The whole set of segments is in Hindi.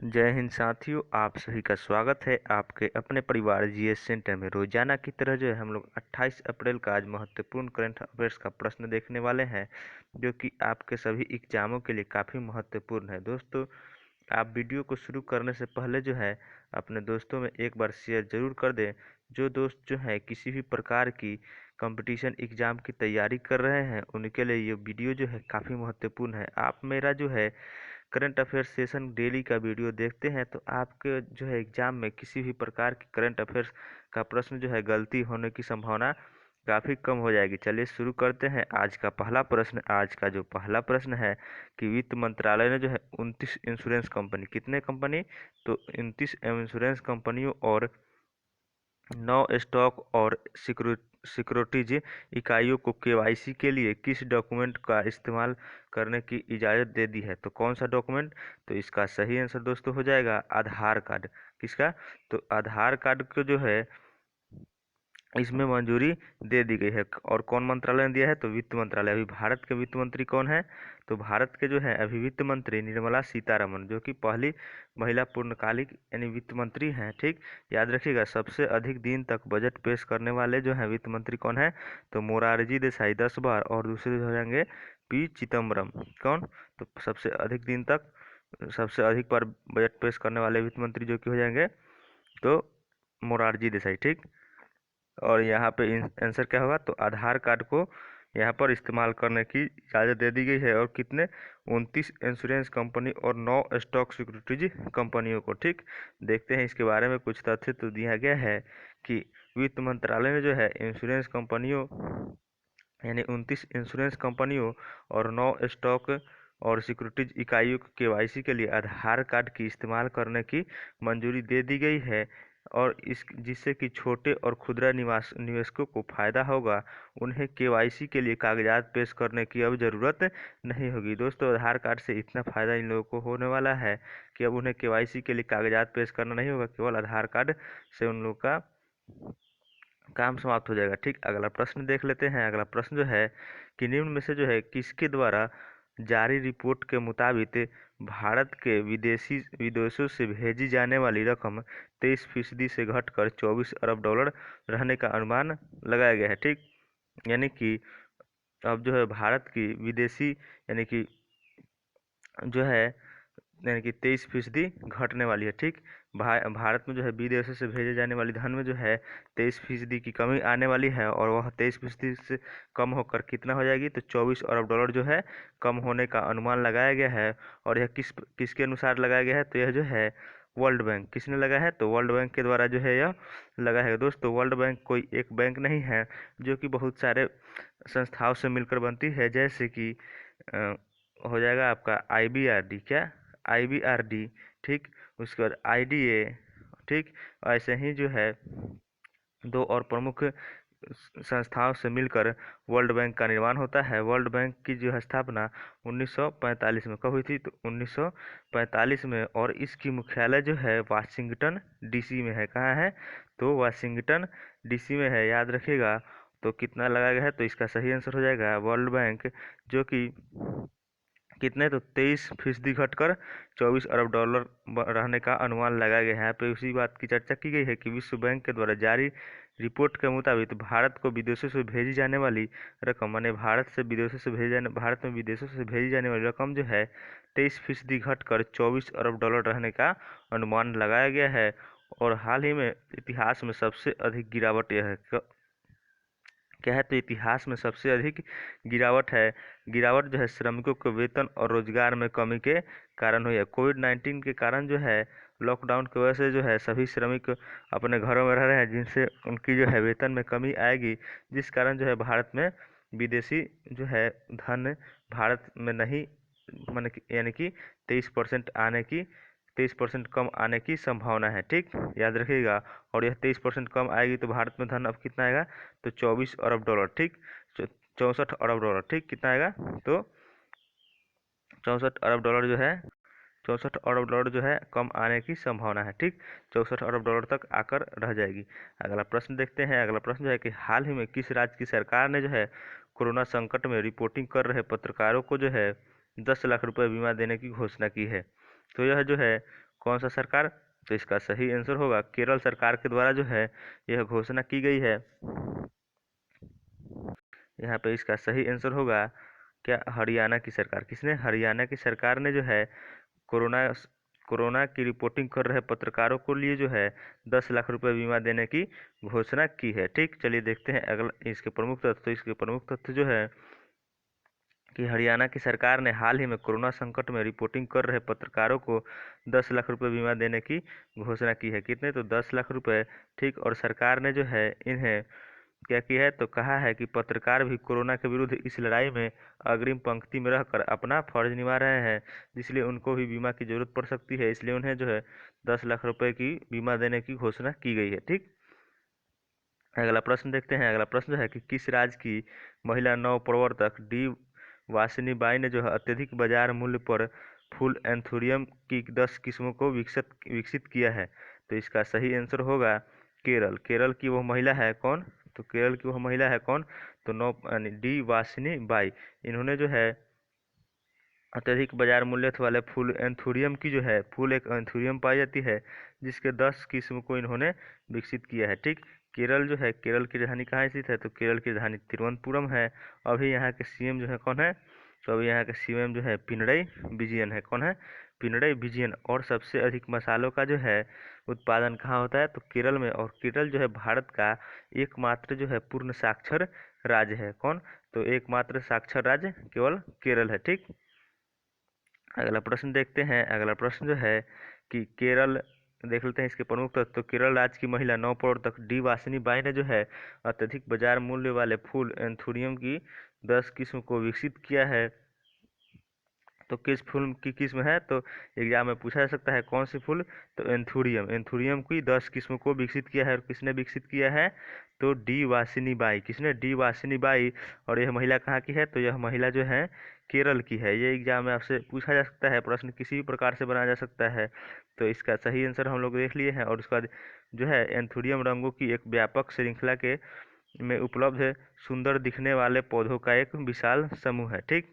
जय हिंद साथियों, आप सभी का स्वागत है आपके अपने परिवार जीएस सेंटर में। रोजाना की तरह जो है हम लोग 28 अप्रैल का आज महत्वपूर्ण करंट अफेयर्स का प्रश्न देखने वाले हैं, जो कि आपके सभी एग्जामों के लिए काफ़ी महत्वपूर्ण है। दोस्तों, आप वीडियो को शुरू करने से पहले जो है अपने दोस्तों में एक बार शेयर जरूर कर दें। जो दोस्त जो है किसी भी प्रकार की कंपटीशन एग्ज़ाम की तैयारी कर रहे हैं, उनके लिए ये वीडियो जो है काफ़ी महत्वपूर्ण है। आप मेरा जो है करंट अफेयर्स सेशन डेली का वीडियो देखते हैं तो आपके जो है एग्जाम में किसी भी प्रकार की करंट अफेयर्स का प्रश्न जो है गलती होने की संभावना काफ़ी कम हो जाएगी। चलिए शुरू करते हैं आज का पहला प्रश्न। आज का जो पहला प्रश्न है कि वित्त मंत्रालय ने जो है 29 इंश्योरेंस कंपनी, कितने कंपनी, तो 29 इंश्योरेंस कंपनियों और 9 स्टॉक और सिक्योरिटीज इकाइयों को केवाईसी के लिए किस डॉक्यूमेंट का इस्तेमाल करने की इजाज़त दे दी है। तो कौन सा डॉक्यूमेंट, तो इसका सही आंसर दोस्तों हो जाएगा आधार कार्ड। किसका, तो आधार कार्ड को जो है इसमें मंजूरी दे दी गई है। और कौन मंत्रालय ने दिया है, तो वित्त मंत्रालय। अभी भारत के वित्त मंत्री कौन है, तो भारत के जो है अभी वित्त मंत्री निर्मला सीतारमण, जो कि पहली महिला पूर्णकालिक यानी वित्त मंत्री हैं। ठीक, याद रखिएगा। सबसे अधिक दिन तक बजट पेश करने वाले जो हैं वित्त मंत्री कौन है, तो मोरारजी देसाई 10 बार, और दूसरे हो जाएंगे पी चिदम्बरम। कौन, तो सबसे अधिक दिन तक सबसे अधिक बार बजट पेश करने वाले वित्त मंत्री जो कि हो जाएंगे तो मोरारजी देसाई। ठीक, और यहाँ पे आंसर क्या होगा, तो आधार कार्ड को यहाँ पर इस्तेमाल करने की इजाज़त दे दी गई है। और कितने, 29 इंश्योरेंस कंपनी और 9 स्टॉक सिक्योरिटीज कंपनियों को। ठीक, देखते हैं इसके बारे में कुछ तथ्य तो दिया गया है कि वित्त मंत्रालय ने जो है इंश्योरेंस कंपनियों यानी 29 इंश्योरेंस कंपनियों और 9 स्टॉक और सिक्योरिटीज इकाइयों को केवाईसी के लिए आधार कार्ड की इस्तेमाल करने की मंजूरी दे दी गई है। और इस जिससे कि छोटे और खुदरा निवेशकों को फायदा होगा। उन्हें केवाईसी के लिए कागजात पेश करने की अब ज़रूरत नहीं होगी। दोस्तों, आधार कार्ड से इतना फ़ायदा इन लोगों को होने वाला है कि अब उन्हें केवाईसी के लिए कागजात पेश करना नहीं होगा, केवल आधार कार्ड से उन लोग का काम समाप्त हो जाएगा। ठीक, अगला प्रश्न देख लेते हैं। अगला प्रश्न जो है कि निम्न में से जो है किसके द्वारा जारी रिपोर्ट के मुताबिक भारत के विदेशों से भेजी जाने वाली रकम 23% से घटकर 24 अरब डॉलर रहने का अनुमान लगाया गया है। ठीक, यानी कि अब जो है भारत की विदेशी यानी कि जो है यानी कि 23% घटने वाली है। ठीक, भारत में जो है विदेशों से भेजे जाने वाली धन में जो है 23% की कमी आने वाली है, और वह 23% से कम होकर कितना हो जाएगी, तो 24 अरब डॉलर जो है कम होने का अनुमान लगाया गया है। और यह किसके अनुसार लगाया गया है, तो यह जो है वर्ल्ड बैंक, किसने लगाया है, तो वर्ल्ड बैंक के द्वारा जो है यह लगा है। दोस्तों, वर्ल्ड बैंक कोई एक बैंक नहीं है, जो कि बहुत सारे संस्थाओं से मिलकर बनती है, जैसे कि हो जाएगा आपका IBRD, क्या, IBRD। ठीक, उसके बाद IDA। ठीक, ऐसे ही जो है दो और प्रमुख संस्थाओं से मिलकर वर्ल्ड बैंक का निर्माण होता है। वर्ल्ड बैंक की जो है स्थापना 1945 में कब हुई थी, तो 1945 में। और इसकी मुख्यालय जो है वाशिंगटन DC में है। कहाँ है, तो वाशिंगटन DC में है, याद रखिएगा। तो कितना लगाया गया है, तो इसका सही आंसर हो जाएगा वर्ल्ड बैंक, जो कि कितने, तो 23% घटकर 24 अरब डॉलर रहने का अनुमान लगाया गया है। यहाँ पे उसी बात की चर्चा की गई है कि विश्व बैंक के द्वारा जारी रिपोर्ट के मुताबिक भारत को विदेशों से भेजी जाने वाली रकम, माने भारत में विदेशों से भेजी जाने वाली रकम जो है 23% घटकर 24 अरब डॉलर रहने का अनुमान लगाया गया है। और हाल ही में इतिहास में सबसे अधिक गिरावट यह है, क्या है, तो इतिहास में सबसे अधिक गिरावट है। गिरावट जो है श्रमिकों के वेतन और रोजगार में कमी के कारण हुई है। कोविड-19 के कारण जो है लॉकडाउन की वजह से जो है सभी श्रमिक अपने घरों में रह रहे हैं, जिनसे उनकी जो है वेतन में कमी आएगी, जिस कारण जो है भारत में विदेशी जो है धन भारत में नहीं, माने यानी कि 23% कम आने की संभावना है। ठीक, याद रखिएगा। और यह 23% कम आएगी तो भारत में धन अब कितना आएगा, तो 24 अरब डॉलर। ठीक, 64 अरब डॉलर। ठीक, कितना आएगा, तो 64 अरब डॉलर जो है 64 अरब डॉलर जो है कम आने की संभावना है। ठीक, 64 अरब डॉलर तक आकर रह जाएगी। अगला प्रश्न देखते हैं। अगला प्रश्न जो है कि हाल ही में किस राज्य की सरकार ने जो है कोरोना संकट में रिपोर्टिंग कर रहे पत्रकारों को जो है 10 लाख रुपए बीमा देने की घोषणा की है। तो यह जो है कौन सा सरकार? तो इसका सही आंसर होगा केरल सरकार के द्वारा जो है यह घोषणा की गई है। यहाँ पे इसका सही आंसर होगा क्या? हरियाणा की सरकार। किसने? हरियाणा की सरकार ने जो है कोरोना कोरोना की रिपोर्टिंग कर रहे पत्रकारों को लिए जो है 10 लाख रुपए बीमा देने की घोषणा की है। ठीक, चलिए देखते हैं अगला इसके प्रमुख तथ्य। तो इसके प्रमुख तथ्य जो है कि हरियाणा की सरकार ने हाल ही में कोरोना संकट में रिपोर्टिंग कर रहे पत्रकारों को 10 लाख रुपए बीमा देने की घोषणा की है। कितने? तो 10 लाख रुपए। ठीक, और सरकार ने जो है इन्हें क्या किया है? तो कहा है कि पत्रकार भी कोरोना के विरुद्ध इस लड़ाई में अग्रिम पंक्ति में रहकर अपना फर्ज निभा रहे हैं, इसलिए उनको भी बीमा की जरूरत पड़ सकती है, इसलिए उन्हें जो है 10 लाख रुपए की बीमा देने की घोषणा की गई है। ठीक, अगला प्रश्न देखते हैं। अगला प्रश्न जो है कि किस राज्य की महिला नव प्रवर्तक डी वासिनी बाई ने जो है अत्यधिक बाजार मूल्य पर फूल एंथुरियम की 10 किस्मों को विकसित किया है? तो इसका सही आंसर होगा केरल। केरल की वो महिला है कौन? तो केरल की वह महिला है कौन? तो नौ डी वासिनी बाई। इन्होंने जो है अत्यधिक बाजार मूल्य वाले फूल एंथुरियम की जो है फूल एक एंथुरियम पाई जाती है जिसके 10 किस्म को इन्होंने विकसित किया है। ठीक, केरल जो है केरल की राजधानी कहाँ स्थित है? तो केरल की राजधानी तिरुवनंतपुरम है। अभी यहाँ के सीएम जो है कौन है? तो अभी यहाँ के सीएम जो है पिनरई विजयन है। कौन है? पिनरई विजयन। और सबसे अधिक मसालों का जो है उत्पादन कहाँ होता है? तो केरल में। और केरल जो है भारत का एकमात्र जो है पूर्ण साक्षर राज्य है। कौन? तो एकमात्र साक्षर राज्य केवल केरल है। ठीक, अगला प्रश्न देखते हैं। अगला प्रश्न जो है कि केरल देख लेते हैं इसके प्रमुख तत्व। तो केरल राज्य की महिला नौ प्रवर्तक डी वासिनी बाई ने जो है अत्यधिक बाजार मूल्य वाले फूल एंथुरियम की 10 किस्म को विकसित किया है। तो किस फूल की किस्म है? तो एग्जाम में पूछा जा सकता है कौन सी फूल? तो एंथुरियम। एंथुरियम की 10 किस्मों को विकसित किया है। और किसने विकसित किया है? तो डी वासिनी बाई। किसने? डी वासिनी बाई। और यह महिला कहाँ की है? तो यह महिला जो है केरल की है। ये एग्जाम में आपसे पूछा जा सकता है, प्रश्न किसी भी प्रकार से बनाया जा सकता है। तो इसका सही आंसर हम लोग देख लिए हैं। और उसका जो है एंथुरियम रंगों की एक व्यापक श्रृंखला के में उपलब्ध है सुंदर दिखने वाले पौधों का एक विशाल समूह है। ठीक,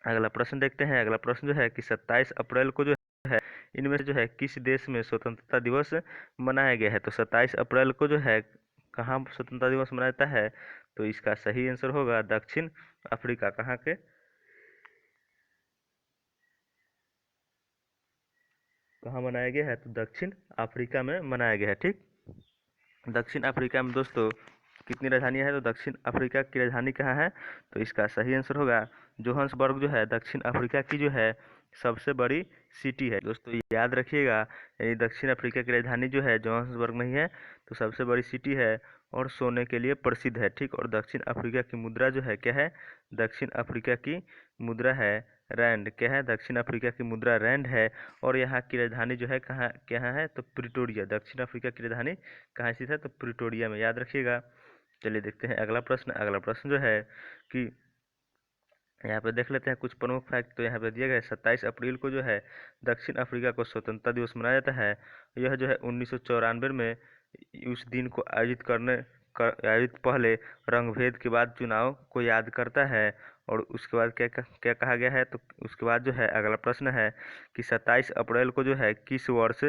अगला प्रश्न देखते हैं। अगला प्रश्न जो है कि 27 अप्रैल को जो है इनमें से जो है किस देश में स्वतंत्रता दिवस मनाया गया है? तो 27 अप्रैल को जो है कहाँ स्वतंत्रता दिवस मनाया जाता है? तो इसका सही आंसर होगा दक्षिण अफ्रीका। कहाँ के? कहाँ मनाया गया है? तो दक्षिण अफ्रीका में मनाया गया है। ठीक, दक्षिण अफ्रीका में दोस्तों कितनी राजधानियां हैं? तो दक्षिण अफ्रीका की राजधानी कहाँ है? तो इसका सही आंसर होगा जोहान्सबर्ग जो है दक्षिण अफ्रीका की जो है सबसे बड़ी सिटी है। दोस्तों याद रखिएगा, यानी दक्षिण अफ्रीका की राजधानी जो है जोहान्सबर्ग नहीं है, तो सबसे बड़ी सिटी है और सोने के लिए प्रसिद्ध है। ठीक, और दक्षिण अफ्रीका की मुद्रा जो है क्या है? दक्षिण अफ्रीका की मुद्रा है रैंड। क्या है? दक्षिण अफ्रीका की मुद्रा रैंड है। और यहाँ की राजधानी जो है कहाँ क्या है? तो प्रिटोरिया। दक्षिण अफ्रीका की राजधानी कहाँ स्थित है? तो प्रिटोरिया में, याद रखिएगा। चलिए देखते हैं अगला प्रश्न। अगला प्रश्न जो है कि यहाँ पे देख लेते हैं कुछ प्रमुख फैक्ट। तो यहाँ पे दिया गया है 27 अप्रैल को जो है दक्षिण अफ्रीका को स्वतंत्रता दिवस मनाया जाता है। यह जो है 1994 में उस दिन को आयोजित पहले रंगभेद के बाद चुनाव को याद करता है। और उसके बाद क्या क्या कहा गया है? तो उसके बाद जो है अगला प्रश्न है कि 27 अप्रैल को जो है किस वर्ष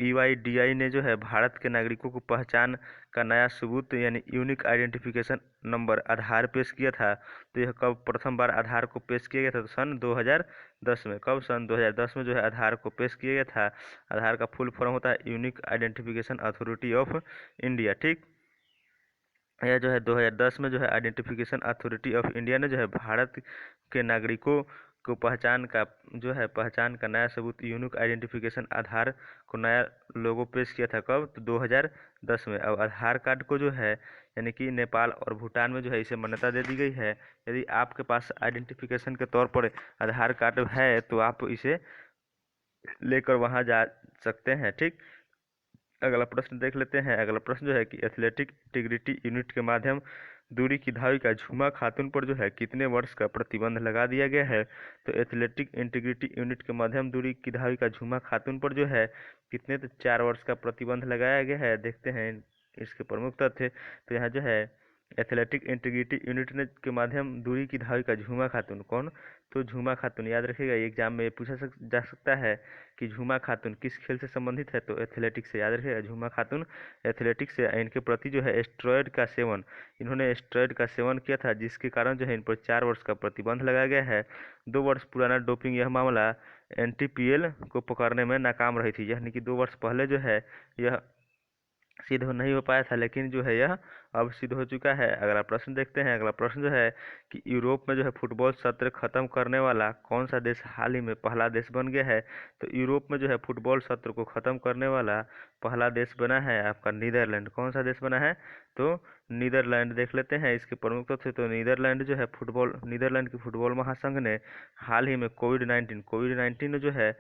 EYDI ने जो है भारत के नागरिकों को पहचान का नया सबूत यानी यूनिक आइडेंटिफिकेशन नंबर आधार पेश किया था? तो यह कब प्रथम बार आधार को पेश किया गया था? तो सन 2010 में। कब? सन 2010 में जो है आधार को पेश किया गया था। आधार का फुल फॉर्म होता है unique identification authority of India. ठीक, यह जो है 2010 में जो है आइडेंटिफिकेशन अथॉरिटी ऑफ इंडिया ने जो है भारत के नागरिकों को पहचान का नया सबूत यूनिक आइडेंटिफिकेशन आधार को नया लोगो पेश किया था। कब? तो 2010 में। अब आधार कार्ड को जो है यानी कि नेपाल और भूटान में जो है इसे मान्यता दे दी गई है। यदि आपके पास आइडेंटिफिकेशन के तौर पर आधार कार्ड है तो आप इसे लेकर वहाँ जा सकते हैं। ठीक, अगला प्रश्न देख लेते हैं। अगला प्रश्न जो है कि एथलेटिक इंटीग्रिटी यूनिट के माध्यम दूरी की धावी का झुमा खातून पर जो है कितने वर्ष का प्रतिबंध लगा दिया गया है? तो एथलेटिक इंटीग्रिटी यूनिट के माध्यम दूरी की धावी का झुमा खातून पर जो है कितने? तो 4 वर्ष का प्रतिबंध लगाया गया है। देखते हैं इसके प्रमुख तथ्य। तो यहाँ जो है एथलेटिक इंटीग्रिटी यूनिट ने के माध्यम दूरी की धाविका झूमा खातून। कौन? तो झूमा खातून। याद रखिएगा, एग्जाम में पूछा जा सकता है कि झूमा खातून किस खेल से संबंधित है, तो एथलेटिक्स से। याद रखिएगा, झूमा खातून एथलेटिक्स से। इनके प्रति जो है स्टेरॉयड का सेवन, इन्होंने स्टेरॉयड का सेवन किया था, जिसके कारण जो है इन पर 4 वर्ष का प्रतिबंध लगाया गया है। 2 वर्ष पुराना डोपिंग यह मामला NTPL को पकड़ने में नाकाम रही थी, यानी कि 2 वर्ष पहले जो है यह सिद्ध नहीं हो पाया था, लेकिन जो है यह अब सिद्ध हो चुका है। अगला प्रश्न देखते हैं। अगला प्रश्न जो है कि यूरोप में जो है फुटबॉल सत्र खत्म करने वाला कौन सा देश हाल ही में पहला देश बन गया है? तो यूरोप में जो है फुटबॉल सत्र को खत्म करने वाला पहला देश बना है आपका नीदरलैंड। कौन सा देश बना है? तो नीदरलैंड। देख लेते हैं इसके प्रमुख तथ्य। तो नीदरलैंड जो है नीदरलैंड की फुटबॉल महासंघ ने हाल ही में कोविड-19 जो है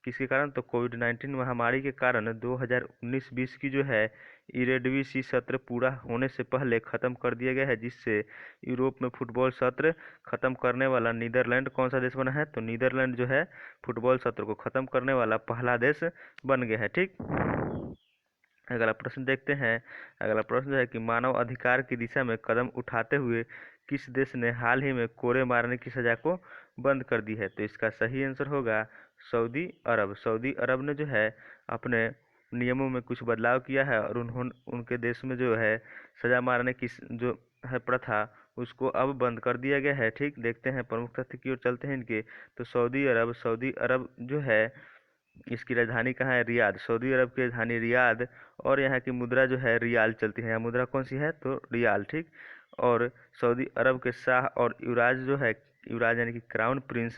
किसके कारण? तो कोविड-19 महामारी के कारण 2019-20 की जो है इरेडीवी सत्र पूरा होने से पहले खत्म कर दिया गया है, जिससे यूरोप में फुटबॉल सत्र खत्म करने वाला नीदरलैंड कौन सा देश बना है? तो नीदरलैंड जो है फुटबॉल सत्र को खत्म करने वाला पहला देश बन गया है। ठीक, अगला प्रश्न देखते हैं। अगला प्रश्न जो है कि मानव अधिकार की दिशा में कदम उठाते हुए किस देश ने हाल ही में कोड़े मारने की सजा को बंद कर दी है? तो इसका सही आंसर होगा सऊदी अरब। सऊदी अरब ने जो है अपने नियमों में कुछ बदलाव किया है और उनके देश में जो है सजा मारने की जो है प्रथा, उसको अब बंद कर दिया गया है। ठीक, देखते हैं प्रमुख तथ्य की ओर चलते हैं इनके। तो सऊदी अरब जो है इसकी राजधानी कहाँ है? रियाद। सऊदी अरब की राजधानी रियाद, और यहाँ की मुद्रा जो है रियाल चलती है। यहाँ मुद्रा कौन सी है? तो रियाल। ठीक, और सऊदी अरब के शाह और युवराज जो है, युवराज यानी कि क्राउन प्रिंस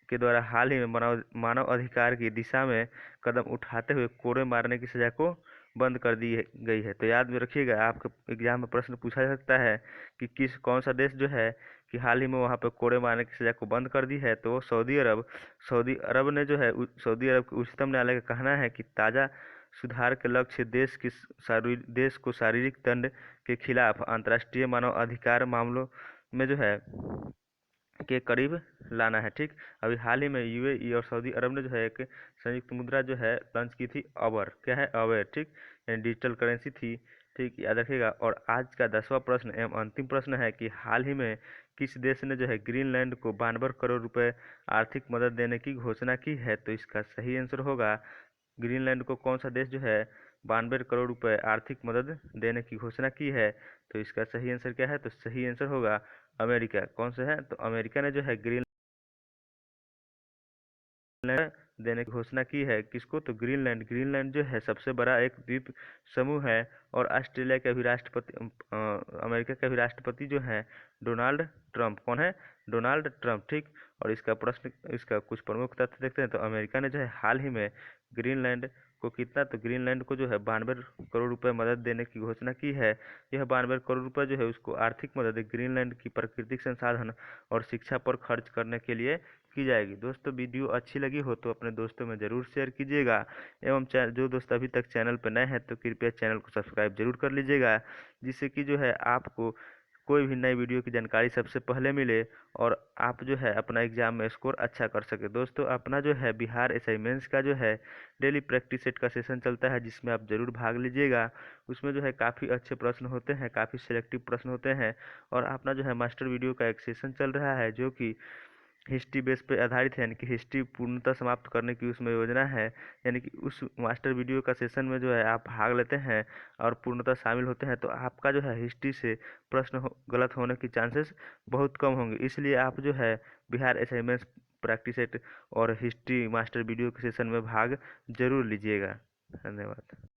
के द्वारा हाल ही में मानव अधिकार की दिशा में कदम उठाते हुए कोड़े मारने की सजा को बंद कर दी गई है। तो याद में रखिएगा, आपके एग्जाम में प्रश्न पूछा जा सकता है कि कौन सा देश जो है कि हाल ही में वहाँ पर कोड़े मारने की सजा को बंद कर दी है? तो सऊदी अरब। सऊदी अरब ने जो है सऊदी अरब के उच्चतम न्यायालय का कहना है कि ताज़ा सुधार के लक्ष्य देश को शारीरिक दंड के खिलाफ अंतर्राष्ट्रीय मानव अधिकार मामलों में जो है के करीब लाना है। ठीक, अभी हाल ही में UAE और सऊदी अरब ने जो है एक संयुक्त मुद्रा जो है लॉन्च की थी, अवर। क्या है? अवर। ठीक, यानी डिजिटल करेंसी थी। ठीक, याद रखिएगा। और आज का 10वां प्रश्न एवं अंतिम प्रश्न है कि हाल ही में किस देश ने जो है ग्रीनलैंड को 92 करोड़ रुपए आर्थिक मदद देने की घोषणा की है? तो इसका सही आंसर होगा ग्रीनलैंड को कौन सा देश जो है 92 करोड़ रुपए आर्थिक मदद देने की घोषणा की है? तो इसका सही आंसर क्या है? तो सही आंसर होगा अमेरिका। कौन सा है? तो अमेरिका ने जो है ग्रीनलैंड देने की घोषणा की है। किसको? तो ग्रीनलैंड जो है सबसे बड़ा एक द्वीप समूह है, और ऑस्ट्रेलिया के अभी अमेरिका के अभी राष्ट्रपति जो हैं डोनाल्ड ट्रंप। कौन है? Donald Trump. ठीक, और इसका कुछ प्रमुख तथ्य देखते हैं। तो अमेरिका ने जो है हाल ही में ग्रीनलैंड को कितना? तो ग्रीनलैंड को जो है 92 करोड़ रुपए मदद देने की घोषणा की है। यह 92 करोड़ रुपए जो है उसको आर्थिक मदद ग्रीनलैंड की प्राकृतिक संसाधन और शिक्षा पर खर्च करने के लिए की जाएगी। दोस्तों, वीडियो अच्छी लगी हो तो अपने दोस्तों में ज़रूर शेयर कीजिएगा, एवं जो दोस्त अभी तक चैनल पर नए हैं तो कृपया चैनल को सब्सक्राइब जरूर कर लीजिएगा, जिससे कि जो है आपको कोई भी नई वीडियो की जानकारी सबसे पहले मिले और आप जो है अपना एग्जाम में स्कोर अच्छा कर सके। दोस्तों, अपना जो है बिहार SI मेंस का जो है डेली प्रैक्टिस सेट का सेशन चलता है, जिसमें आप ज़रूर भाग लीजिएगा। उसमें जो है काफ़ी अच्छे प्रश्न होते हैं, काफ़ी सिलेक्टिव प्रश्न होते हैं, और अपना जो है मास्टर वीडियो का एक सेशन चल रहा है जो कि हिस्ट्री बेस पे आधारित है, यानी कि हिस्ट्री पूर्णतः समाप्त करने की उसमें योजना है। यानी कि उस मास्टर वीडियो का सेशन में जो है आप भाग लेते हैं और पूर्णतः शामिल होते हैं, तो आपका जो है हिस्ट्री से प्रश्न गलत होने की चांसेस बहुत कम होंगे। इसलिए आप जो है बिहार असाइनमेंट्स प्रैक्टिस सेट और हिस्ट्री मास्टर वीडियो के सेशन में भाग जरूर लीजिएगा। धन्यवाद।